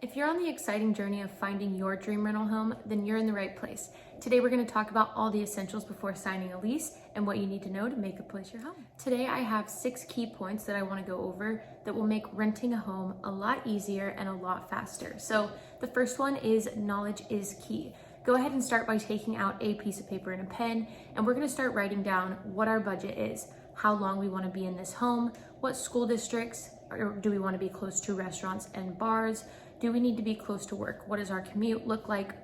If you're on the exciting journey of finding your dream rental home, then you're in the right place. Today, we're going to talk about all the essentials before signing a lease and what you need to know to make a place your home. Today, I have 6 key points that I want to go over that will make renting a home a lot easier and a lot faster. So the first one is knowledge is key. Go ahead and start by taking out a piece of paper and a pen, and we're going to start writing down what our budget is, how long we want to be in this home, what school districts, or do we want to be close to restaurants and bars? Do we need to be close to work? What does our commute look like?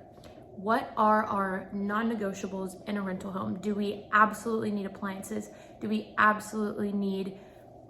What are our non-negotiables in a rental home? Do we absolutely need appliances? Do we absolutely need,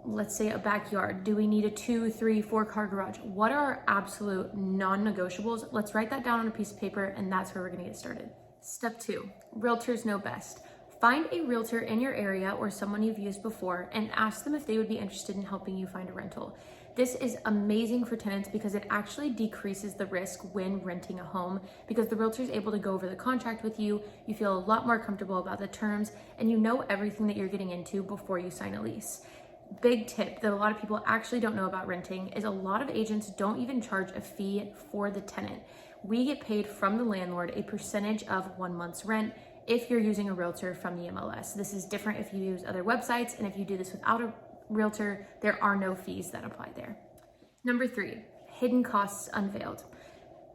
let's say, a backyard? Do we need a 2, 3, 4 car garage? What are our absolute non-negotiables? Let's write that down on a piece of paper, and that's where we're gonna get started. Step 2, realtors know best. Find a realtor in your area or someone you've used before and ask them if they would be interested in helping you find a rental. This is amazing for tenants because it actually decreases the risk when renting a home because the realtor is able to go over the contract with you, you feel a lot more comfortable about the terms, and you know everything that you're getting into before you sign a lease. Big tip that a lot of people actually don't know about renting is a lot of agents don't even charge a fee for the tenant. We get paid from the landlord a percentage of 1 month's rent if you're using a realtor from the MLS. This is different if you use other websites, and if you do this without a realtor, there are no fees that apply there. Number 3, hidden costs unveiled.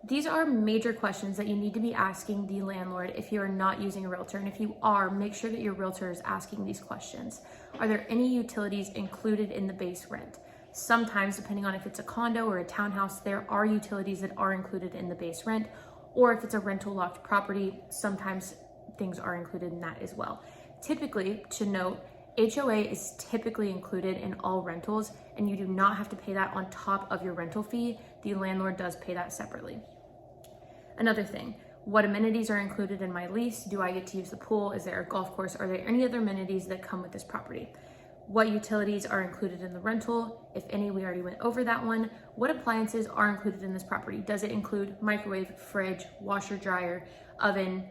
These are major questions that you need to be asking the landlord if you are not using a realtor. And if you are, make sure that your realtor is asking these questions. Are there any utilities included in the base rent? Sometimes, depending on if it's a condo or a townhouse, there are utilities that are included in the base rent. Or if it's a rental locked property, sometimes things are included in that as well. Typically, to note, HOA is typically included in all rentals, and you do not have to pay that on top of your rental fee. The landlord does pay that separately. Another thing, what amenities are included in my lease? Do I get to use the pool? Is there a golf course? Are there any other amenities that come with this property? What utilities are included in the rental? If any, we already went over that one. What appliances are included in this property? Does it include microwave, fridge, washer, dryer, oven,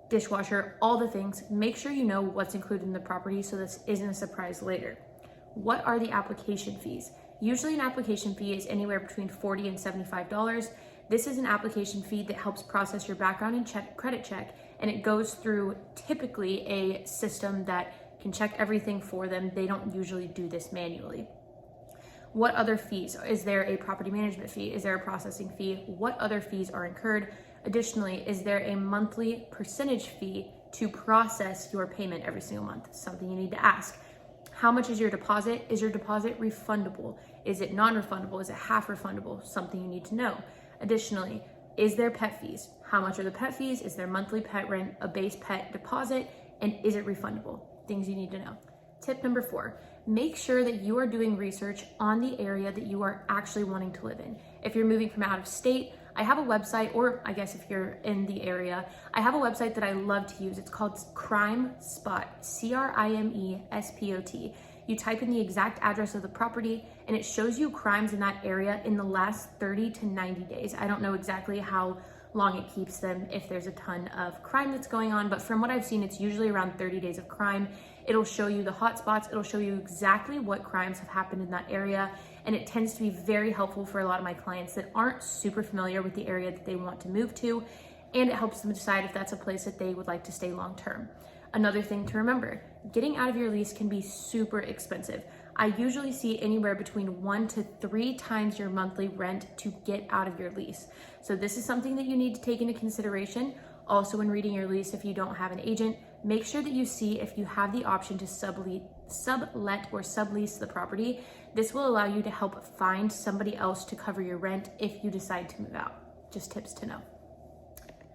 dishwasher, all the things? Make sure you know what's included in the property so this isn't a surprise later. What are the application fees? Usually an application fee is anywhere between $40 and $75. This is an application fee that helps process your background and credit check, and it goes through typically a system that can check everything for them. They don't usually do this manually. What other fees? Is there a property management fee? Is there a processing fee? What other fees are incurred? Additionally, is there a monthly percentage fee to process your payment every single month? Something you need to ask. How much is your deposit? Is your deposit refundable? Is it non-refundable? Is it half refundable? Something you need to know. Additionally, is there pet fees? How much are the pet fees? Is there monthly pet rent, a base pet deposit, and is it refundable? Things you need to know. Tip number 4, make sure that you are doing research on the area that you are actually wanting to live in. If you're moving from out of state, I have a website, or I guess if you're in the area, I have a website that I love to use. It's called Crime Spot, CRIMESPOT. You type in the exact address of the property, and it shows you crimes in that area in the last 30 to 90 days. I don't know exactly how long it keeps them if there's a ton of crime that's going on, but from what I've seen, it's usually around 30 days of crime. It'll show you the hot spots. It'll show you exactly what crimes have happened in that area. And it tends to be very helpful for a lot of my clients that aren't super familiar with the area that they want to move to. And it helps them decide if that's a place that they would like to stay long term. Another thing to remember, getting out of your lease can be super expensive. I usually see anywhere between 1 to 3 times your monthly rent to get out of your lease. So this is something that you need to take into consideration. Also, when reading your lease, if you don't have an agent, make sure that you see if you have the option to sublet or sublease the property. This will allow you to help find somebody else to cover your rent if you decide to move out. Just tips to know.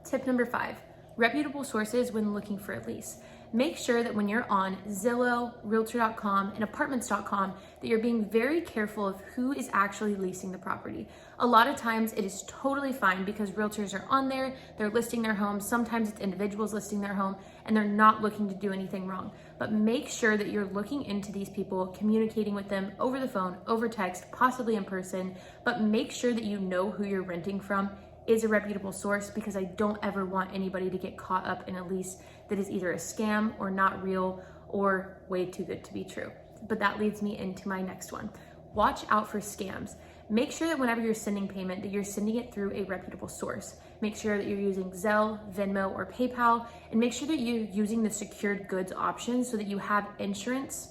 Tip number 5, reputable sources when looking for a lease. Make sure that when you're on Zillow, Realtor.com, and Apartments.com, that you're being very careful of who is actually leasing the property. A lot of times it is totally fine because realtors are on there, they're listing their homes. Sometimes it's individuals listing their home, and they're not looking to do anything wrong. But make sure that you're looking into these people, communicating with them over the phone, over text, possibly in person, but make sure that you know who you're renting from is a reputable source, because I don't ever want anybody to get caught up in a lease that is either a scam or not real or way too good to be true. But that leads me into my next one. Watch out for scams. make sure that whenever you're sending payment, that you're sending it through a reputable source. Make sure that you're using Zelle, Venmo, or PayPal, and make sure that you're using the secured goods option so that you have insurance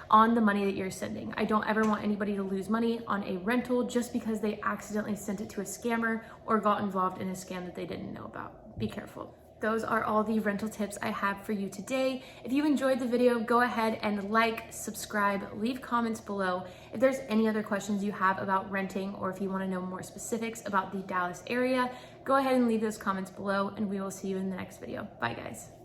on the money that you're sending. I don't ever want anybody to lose money on a rental just because they accidentally sent it to a scammer or got involved in a scam that they didn't know about. Be careful. Those are all the rental tips I have for you today. If you enjoyed the video, go ahead and like, subscribe, leave comments below. If there's any other questions you have about renting, or if you want to know more specifics about the Dallas area, go ahead and leave those comments below, and we will see you in the next video. Bye guys.